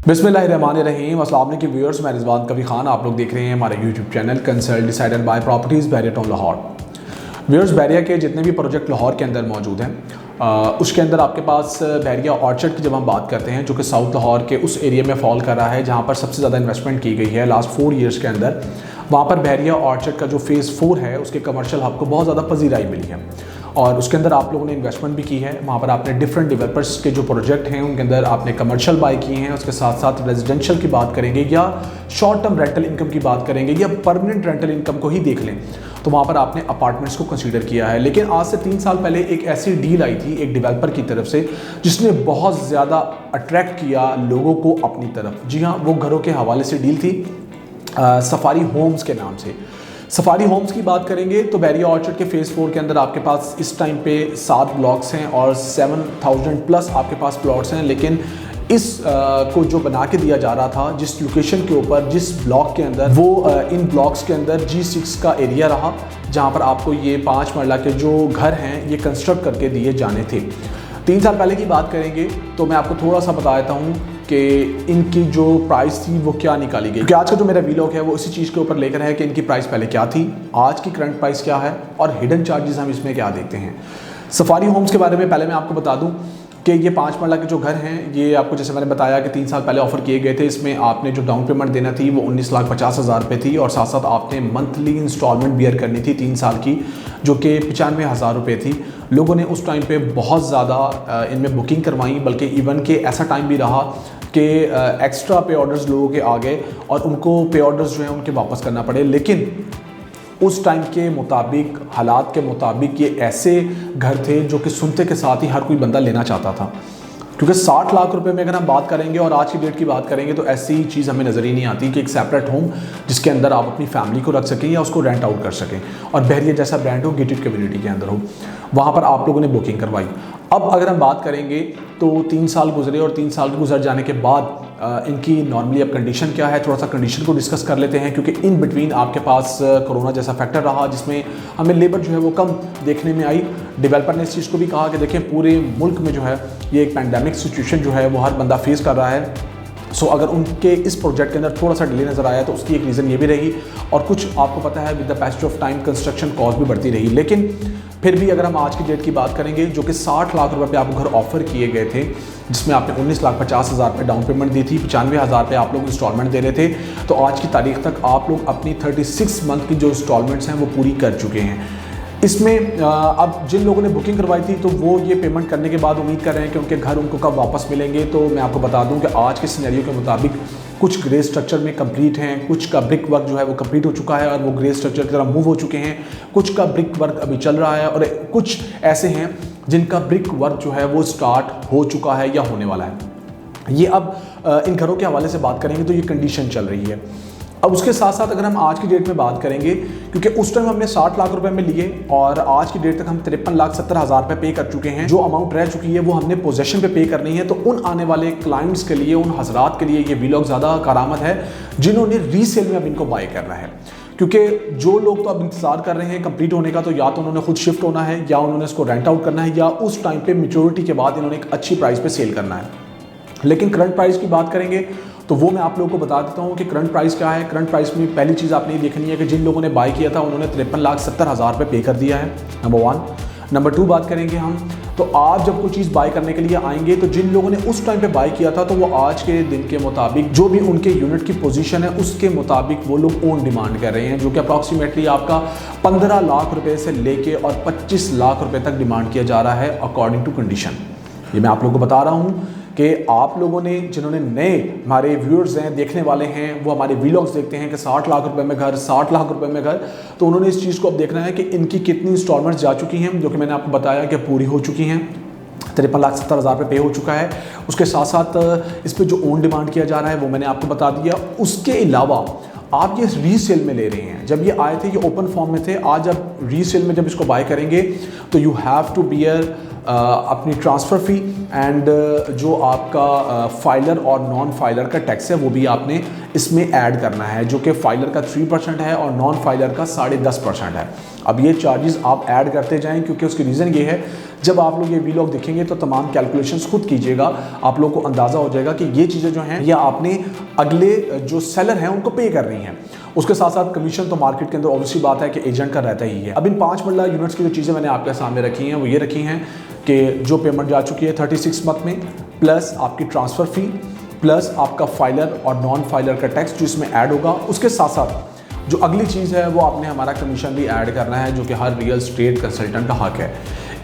बिस्मिल्लाहिर्रहमानिर्रहीम। अस्सलाम वालेकुम व्यूअर्स, मैं रिजवान कबीर खान। आप लोग देख रहे हैं हमारे YouTube channel consult decider by properties Bahria town Lahore. Viewers, Bahria के जितने भी प्रोजेक्ट लाहौर के अंदर मौजूद हैं उसके अंदर आपके पास बैरिया ऑर्चर्ड की जब हम बात करते हैं, जो कि साउथ लाहौर के उस एरिया में फॉल कर रहा है जहाँ पर सबसे ज़्यादा इन्वेस्टमेंट की गई है लास्ट 4 ईयर्स के अंदर। वहाँ पर बैरिया ऑर्चर्ड का जो फेज़ 4 है उसके कमर्शियल हब को बहुत ज़्यादा पजीराई मिली है और उसके अंदर आप लोगों ने इन्वेस्टमेंट भी की है। वहाँ पर आपने डिफरेंट डेवलपर्स के जो प्रोजेक्ट हैं उनके अंदर आपने कमर्शियल बाय किए हैं। उसके साथ साथ रेजिडेंशियल की बात करेंगे या शॉर्ट टर्म रेंटल इनकम की बात करेंगे या परमानेंट रेंटल इनकम को ही देख लें तो वहाँ पर आपने अपार्टमेंट्स को कंसीडर किया है। लेकिन आज से 3 साल पहले एक ऐसी डील आई थी एक डेवलपर की तरफ से जिसने बहुत ज़्यादा अट्रैक्ट किया लोगों को अपनी तरफ। जी हाँ, वो घरों के हवाले से डील थी सफारी होम्स के नाम से। सफारी होम्स की बात करेंगे तो बैरिया ऑर्चर्ड के फेज़ 4 के अंदर आपके पास इस टाइम पे 7 ब्लॉक्स हैं और 7000 प्लस आपके पास प्लॉट्स हैं। लेकिन इस को जो बना के दिया जा रहा था जिस लोकेशन के ऊपर जिस ब्लॉक के अंदर वो इन ब्लॉक्स के अंदर G6 का एरिया रहा जहाँ पर आपको ये 5 मरला के जो घर हैं ये कंस्ट्रक्ट करके दिए जाने थे। 3 साल पहले की बात करेंगे तो मैं आपको थोड़ा सा बता देता हूँ कि इनकी जो प्राइस थी वो क्या निकाली गई, क्योंकि आज का जो मेरा वीलॉग है वो इसी चीज़ के ऊपर लेकर है कि इनकी प्राइस पहले क्या थी, आज की करंट प्राइस क्या है और हिडन चार्जेस हम इसमें क्या देखते हैं। सफारी होम्स के बारे में पहले मैं आपको बता दूं कि ये 5 मरला के जो घर हैं ये आपको जैसे मैंने बताया कि 3 साल पहले ऑफर किए गए थे। इसमें आपने जो डाउन पेमेंट देना थी वो 19,50,000 रुपये थी और साथ साथ आपने मंथली इंस्टॉलमेंट बियर करनी थी 3 साल की, जो कि 95,000 रुपये थी। लोगों ने उस टाइम पे बहुत ज़्यादा इनमें बुकिंग करवाई, बल्कि इवन के ऐसा टाइम भी रहा कि एक्स्ट्रा पे ऑर्डर्स लोगों के आ गए और उनको पे ऑर्डर्स जो हैं उनके वापस करना पड़े। लेकिन उस टाइम के मुताबिक, हालात के मुताबिक ये ऐसे घर थे जो कि सुनते के साथ ही हर कोई बंदा लेना चाहता था, क्योंकि 60 लाख रुपए में अगर हम बात करेंगे और आज की डेट की बात करेंगे तो ऐसी चीज़ हमें नज़र ही नहीं आती कि एक सेपरेट होम जिसके अंदर आप अपनी फैमिली को रख सकें या उसको रेंट आउट कर सकें और बैरिया जैसा ब्रांड हो, गेटेड कम्युनिटी के अंदर हो। वहाँ पर आप लोगों ने बुकिंग करवाई। अब अगर हम बात करेंगे तो 3 साल गुजरे और 3 साल गुजर जाने के बाद इनकी नॉर्मली अब कंडीशन क्या है, थोड़ा सा कंडीशन को डिस्कस कर लेते हैं, क्योंकि इन बिटवीन आपके पास कोरोना जैसा फैक्टर रहा जिसमें हमें लेबर जो है वो कम देखने में आई। डेवलपर ने इस चीज़ को भी कहा कि देखें पूरे मुल्क में जो है ये एक पैंडेमिक सिचुएशन जो है वो हर बंदा फेस कर रहा है। सो अगर उनके इस प्रोजेक्ट के अंदर थोड़ा सा डिले नज़र आया तो उसकी एक रीज़न ये भी रही और कुछ आपको पता है with the passage of time construction cost भी बढ़ती रही। लेकिन फिर भी अगर हम आज की डेट की बात करेंगे जो कि 60 लाख रुपए पे आपको घर ऑफर किए गए थे जिसमें आपने 19,50,000 रुपये डाउन पेमेंट दी थी, 95,000 रुपये आप लोग इंस्टॉलमेंट दे रहे थे, तो आज की तारीख तक आप लोग अपनी 36 मंथ की जो इंस्टॉलमेंट्स हैं वो पूरी कर चुके हैं। इसमें अब जिन लोगों ने बुकिंग करवाई थी तो वो ये पेमेंट करने के बाद उम्मीद कर रहे हैं कि उनके घर उनको कब वापस मिलेंगे। तो मैं आपको बता दूं कि आज के सिनेरियो के मुताबिक कुछ ग्रे स्ट्रक्चर में कंप्लीट हैं, कुछ का ब्रिक वर्क जो है वो कंप्लीट हो चुका है और वो ग्रे स्ट्रक्चर की तरफ मूव हो चुके हैं, कुछ का ब्रिक वर्क अभी चल रहा है और कुछ ऐसे हैं जिनका ब्रिक वर्क जो है वो स्टार्ट हो चुका है या होने वाला है। ये अब इन घरों के हवाले से बात करेंगे तो ये कंडीशन चल रही है। अब उसके साथ साथ अगर हम आज की डेट में बात करेंगे, क्योंकि उस टाइम हमने 60 लाख रुपए में लिए और आज की डेट तक हम 53,70,000 रुपये पे कर चुके हैं। जो अमाउंट रह चुकी है वो हमने पोजेशन पे करनी है। तो उन आने वाले क्लाइंट्स के लिए, उन हजरात के लिए ये वीलॉग ज़्यादा कारामद है जिन्होंने रीसेल में अब इनको बाय करना है, क्योंकि जो लोग तो अब इंतजार कर रहे हैं कंप्लीट होने का, तो या तो उन्होंने खुद शिफ्ट होना है या उन्होंने इसको रेंट आउट करना है या उस टाइम पे मैच्योरिटी के बाद इन्होंने एक अच्छी प्राइस पे सेल करना है। लेकिन करंट प्राइस की बात करेंगे तो वो मैं आप लोगों को बता देता हूँ कि करंट प्राइस क्या है। करंट प्राइस में पहली चीज़ आपने ये देखनी है कि जिन लोगों ने बाय किया था उन्होंने 53,70,000 रुपये पे कर दिया है, नंबर 1। नंबर 2 बात करेंगे हम तो आप जब कोई चीज़ बाय करने के लिए आएंगे तो जिन लोगों ने उस टाइम पे बाय किया था तो वो आज के दिन के मुताबिक जो भी उनके यूनिट की पोजीशन है उसके मुताबिक वो लोग ओन डिमांड कर रहे हैं, जो कि अप्रॉक्सीमेटली आपका 15 लाख रुपए से लेके और 25 लाख रुपए तक डिमांड किया जा रहा है अकॉर्डिंग टू कंडीशन। ये मैं आप लोगों को बता रहा हूँ कि आप लोगों ने जिन्होंने नए हमारे व्यूअर्स हैं, देखने वाले हैं, वो हमारे वीलॉग्स देखते हैं कि 60 लाख रुपए में घर, 60 लाख रुपए में घर, तो उन्होंने इस चीज़ को अब देखना है कि इनकी कितनी इंस्टॉलमेंट्स जा चुकी हैं, जो कि मैंने आपको बताया कि पूरी हो चुकी हैं। 53,70,000 रुपये पे हो चुका है। उसके साथ साथ इस पर जो ओन डिमांड किया जा रहा है वो मैंने आपको बता दिया। उसके अलावा आप ये रीसेल में ले रहे हैं, जब ये आए थे ये ओपन फॉर्म में थे, आज अब रीसेल में जब इसको बाय करेंगे तो यू हैव टू बियर अपनी ट्रांसफ़र फ़ी एंड जो आपका फाइलर और नॉन फाइलर का टैक्स है वो भी आपने इसमें ऐड करना है, जो कि फाइलर का 3% है और नॉन फाइलर का 10.5% है। अब ये चार्जेस आप ऐड करते जाएं, क्योंकि उसकी रीज़न ये है जब आप लोग ये वीलॉग देखेंगे तो तमाम कैलकुलेशंस खुद कीजिएगा, आप लोगों को अंदाज़ा हो जाएगा कि ये चीज़ें जो हैं ये आपने अगले जो सेलर हैं उनको पे करनी है। उसके साथ साथ कमीशन तो मार्केट के अंदर ऑब्वियसली बात है कि एजेंट का रहता ही है। अब इन 5 मरला यूनिट्स की जो चीज़ें मैंने आपके सामने रखी हैं वो ये रखी हैं कि जो पेमेंट जा चुकी है 36 मंथ में, प्लस आपकी ट्रांसफ़र फ़ी, प्लस आपका फाइलर और नॉन फाइलर का टैक्स जो इसमें ऐड होगा। उसके साथ साथ जो अगली चीज़ है वो आपने हमारा कमीशन भी ऐड करना है, जो कि हर रियल एस्टेट कंसल्टेंट का हक है।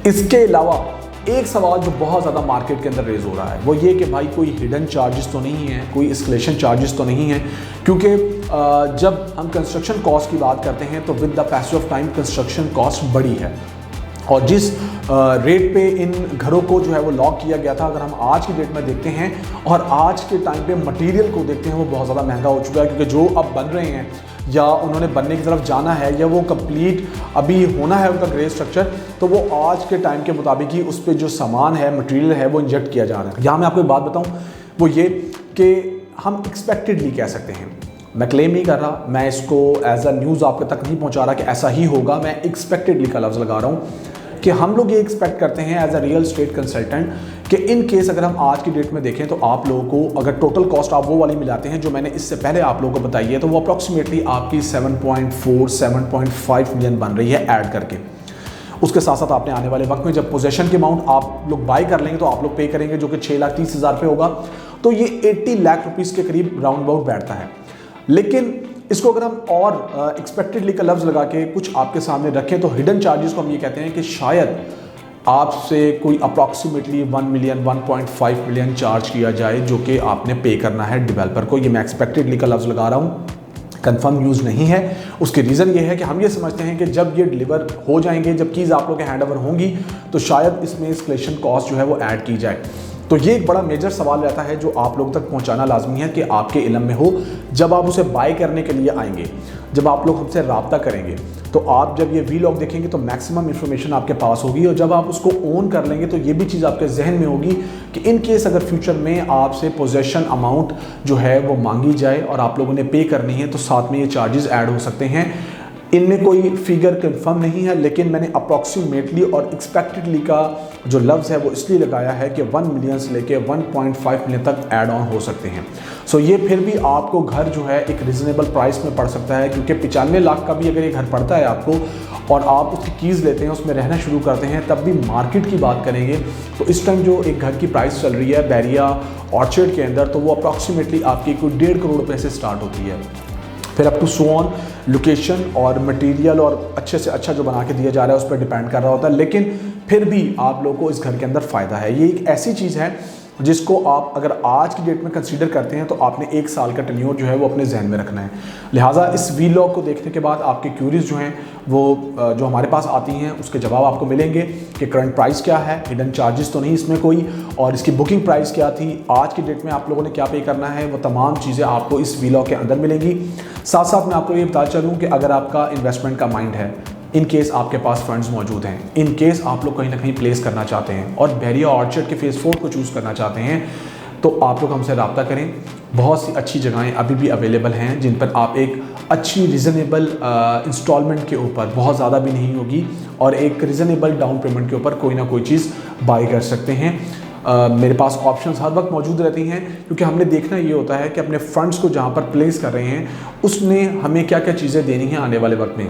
इसके अलावा एक सवाल जो बहुत ज़्यादा मार्केट के अंदर रेज हो रहा है वो ये कि भाई कोई हिडन चार्जेस तो नहीं है, कोई एस्केलेशन चार्जेस तो नहीं है, क्योंकि जब हम कंस्ट्रक्शन कॉस्ट की बात करते हैं तो with the passage of time construction cost बढ़ी है, और जिस रेट पे इन घरों को जो है वो लॉक किया गया था, अगर हम आज की डेट में देखते हैं और आज के टाइम पे मटेरियल को देखते हैं वो बहुत ज़्यादा महंगा हो चुका है, क्योंकि जो अब बन रहे हैं या उन्होंने बनने की तरफ जाना है या वो कंप्लीट अभी होना है उनका ग्रे स्ट्रक्चर, तो वो आज के टाइम के मुताबिक ही उस पर जो सामान है, मटेरियल है, वो इंजेक्ट किया जा रहा है। यहाँ मैं आपको एक बात बताऊँ, वो ये कि हम एक्सपेक्टेडली कह सकते हैं, मैं क्लेम नहीं कर रहा, मैं इसको एज अ न्यूज़ आपके तक नहीं पहुँचा रहा कि ऐसा ही होगा, मैं एक्सपेक्टेडली का लफ्ज़ लगा रहा हूँ कि हम लोग ये एक्सपेक्ट करते हैं as a real estate consultant कि इन केस अगर हम आज की डेट में देखें तो आप लोगों को अगर टोटल कॉस्ट आप वो वाली मिलाते हैं जो मैंने इससे पहले आप लोगों को बताई है, तो वो अप्रॉक्सीमेटली आपकी 7.4 7.5 मिलियन बन रही है ऐड करके। उसके साथ साथ आपने आने वाले वक्त में जब पोजेशन के अमाउंट आप लोग बाई कर लेंगे तो आप लोग पे करेंगे, जो कि 6,30,000 पे होगा, तो ये 80 लाख रुपीज़ के करीब राउंड अबाउट बैठता है। लेकिन इसको अगर हम और एक्सपेक्टेडली का लफ्ज़ लगा के कुछ आपके सामने रखें तो हिडन चार्जेस को हम ये कहते हैं कि शायद आपसे कोई अप्रॉक्सीमेटली 1 मिलियन 1.5 मिलियन चार्ज किया जाए, जो कि आपने पे करना है डेवलपर को। ये मैं एक्सपेक्टेडली का लफ्ज़ लगा रहा हूँ, कंफर्म न्यूज़ नहीं है। उसकी रीज़न ये है कि हम ये समझते हैं कि जब ये डिलीवर हो जाएंगे, जब कीज़ आप लोग के हैंड ओवर होंगी, तो शायद इसमें एस्केलेशन कॉस्ट जो है वो ऐड की जाए। तो ये एक बड़ा मेजर सवाल रहता है जो आप लोग तक पहुंचाना लाजमी है कि आपके इल्म में हो। जब आप उसे बाय करने के लिए आएंगे, जब आप लोग हमसे रब्ता करेंगे, तो आप जब ये वीलॉग देखेंगे तो मैक्सिमम इन्फॉर्मेशन आपके पास होगी, और जब आप उसको ओन कर लेंगे तो ये भी चीज़ आपके जहन में होगी कि इन केस अगर फ्यूचर में आपसे पोजेशन अमाउंट जो है वो मांगी जाए और आप लोगों ने पे करनी है, तो साथ में ये चार्जेस ऐड हो सकते हैं। इनमें कोई फिगर कंफर्म नहीं है, लेकिन मैंने अप्रॉक्सीमेटली और एक्सपेक्टेडली का जो लफ्ज़ है वो इसलिए लगाया है कि 1 मिलियन से लेके 1.5 मिलियन तक ऐड ऑन हो सकते हैं। सो ये फिर भी आपको घर जो है एक रिजनेबल प्राइस में पड़ सकता है, क्योंकि 95 लाख का भी अगर ये घर पड़ता है आपको और आप उसकी कीज़ लेते हैं, उसमें रहना शुरू करते हैं, तब भी मार्केट की बात करेंगे तो इस टाइम जो एक घर की प्राइस चल रही है बैरिया ऑर्चर्ड के अंदर, तो वो अप्रॉक्सीमेटली आपकी कोई 1.5 करोड़ रुपये से स्टार्ट होती है। फिर up to so on location और मटेरियल और अच्छे से अच्छा जो बना के दिया जा रहा है उस पर डिपेंड कर रहा होता है, लेकिन फिर भी आप लोगों को इस घर के अंदर फ़ायदा है। ये एक ऐसी चीज़ है जिसको आप अगर आज की डेट में कंसीडर करते हैं तो आपने 1 साल का टेन्योर जो है वो अपने जहन में रखना है। लिहाजा इस वीलॉग को देखने के बाद आपके क्यूरीज जो हैं वो जो हमारे पास आती हैं उसके जवाब आपको मिलेंगे कि करंट प्राइस क्या है, हिडन चार्जेस तो नहीं इसमें कोई, और इसकी बुकिंग प्राइस क्या थी, आज की डेट में आप लोगों ने क्या पे करना है, वो तमाम चीज़ें आपको इस वीलॉग के अंदर मिलेंगी। साथ साथ मैं आपको ये बता चलूँ कि अगर आपका इन्वेस्टमेंट का माइंड है, इन केस आपके पास फंड्स मौजूद हैं, इन केस आप लोग कहीं ना कहीं प्लेस करना चाहते हैं और बैरिया ऑर्चर्ड के फेज़ 4 को चूज़ करना चाहते हैं, तो आप लोग हमसे रब्ता करें। बहुत सी अच्छी जगहें अभी भी अवेलेबल हैं जिन पर आप एक अच्छी रीज़नेबल इंस्टॉलमेंट के ऊपर, बहुत ज़्यादा भी नहीं होगी, और एक रीज़नेबल डाउन पेमेंट के ऊपर कोई ना कोई चीज़ बाई कर सकते हैं। मेरे पास ऑप्शंस हर वक्त मौजूद रहती हैं, क्योंकि हमने देखना ये होता है कि अपने फंड्स को जहाँ पर प्लेस कर रहे हैं उसने हमें क्या क्या चीज़ें देनी हैं आने वाले वक्त में।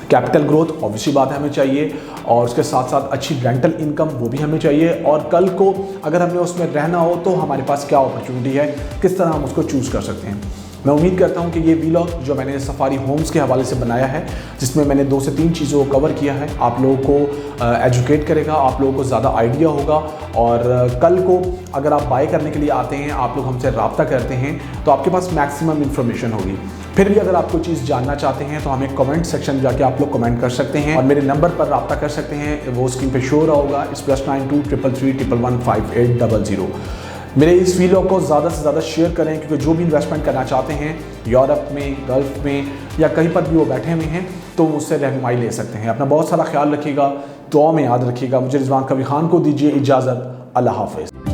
कैपिटल ग्रोथ ऑब्वियसली बात है हमें चाहिए, और उसके साथ साथ अच्छी रेंटल इनकम वो भी हमें चाहिए, और कल को अगर हमें उसमें रहना हो तो हमारे पास क्या अपॉर्चुनिटी है, किस तरह हम उसको चूज़ कर सकते हैं। मैं उम्मीद करता हूं कि ये वीलॉग जो मैंने सफारी होम्स के हवाले से बनाया है, जिसमें मैंने 2 से 3 चीज़ों को कवर किया है, आप लोगों को एजुकेट करेगा, आप लोगों को ज़्यादा आइडिया होगा, और कल को अगर आप बाय करने के लिए आते हैं, आप लोग हमसे रब्ता करते हैं, तो आपके पास मैक्सिमम इन्फॉर्मेशन होगी। फिर भी अगर आप कोई चीज़ जानना चाहते हैं तो हमें कमेंट सेक्शन में जाके आप लोग कमेंट कर सकते हैं, और मेरे नंबर पर रब्ता कर सकते हैं, वो स्क्रीन पे शो रहा होगा, इस +92 333 111 5800। मेरे इस वीलॉग को ज़्यादा से ज़्यादा शेयर करें, क्योंकि जो भी इन्वेस्टमेंट करना चाहते हैं यूरोप में, गल्फ़ में या कहीं पर भी वो बैठे हुए हैं, तो मुझसे रहनुमाई ले सकते हैं। अपना बहुत सारा ख्याल रखिएगा, दुआ में याद रखिएगा। मुझे रिजवान कवी खान को दीजिए इजाज़त। अल्लाह हाफ़िज़।